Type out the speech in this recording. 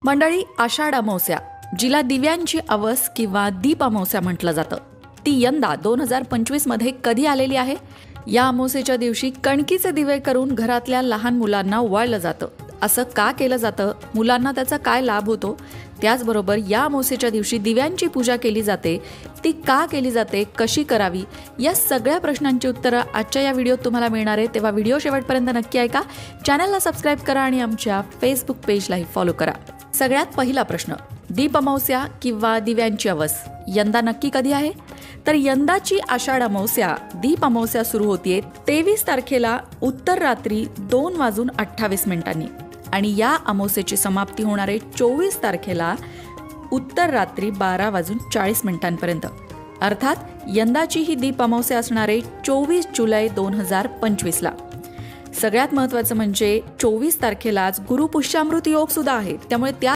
मंडळी, आषाढ अमावस्या, जिला दिव्यांची अवस किंवा दीप अमावस्या म्हटलं जातं, ती यंदा 2025 मध्ये कधी आलेली आहे? या अमावस्येच्या दिवशी कणकीचे दिवे करून घरातल्या लहान मुलांना ओवाळलं जातं. असं का केलं जातं? मुलांना त्याचा काय लाभ होतो? त्याचबरोबर या अमावस्येच्या दिवशी दिव्यांची पूजा केली जाते, ती का केली जाते, कशी करावी, या सगळ्या प्रश्नांची उत्तरं आजच्या या व्हिडिओत तुम्हाला मिळणार आहे. तेव्हा व्हिडिओ शेवटपर्यंत नक्की ऐका, चॅनलला सबस्क्राईब करा आणि आमच्या फेसबुक पेजलाही फॉलो करा. सगळ्यात पहिला प्रश्न, दीप अमावस्या किंवा दिव्यांची अवस यंदा नक्की कधी आहे? तर यंदाची आषाढ अमावस्या, दीप अमावस्या सुरू होतीये 23 तारखेला उत्तर रात्री 2:28 आणि या अमावस्येची समाप्ती होणार आहे 24 तारखेला उत्तर रात्री 12:40 अर्थात यंदाची ही दीप अमावस्या असणार आहे 24 जुलै 2025 ला. सगळ्यात महत्त्वाचं म्हणजे 24 तारखेलाच गुरुपुष्यामृत योग सुद्धा आहे, त्यामुळे त्या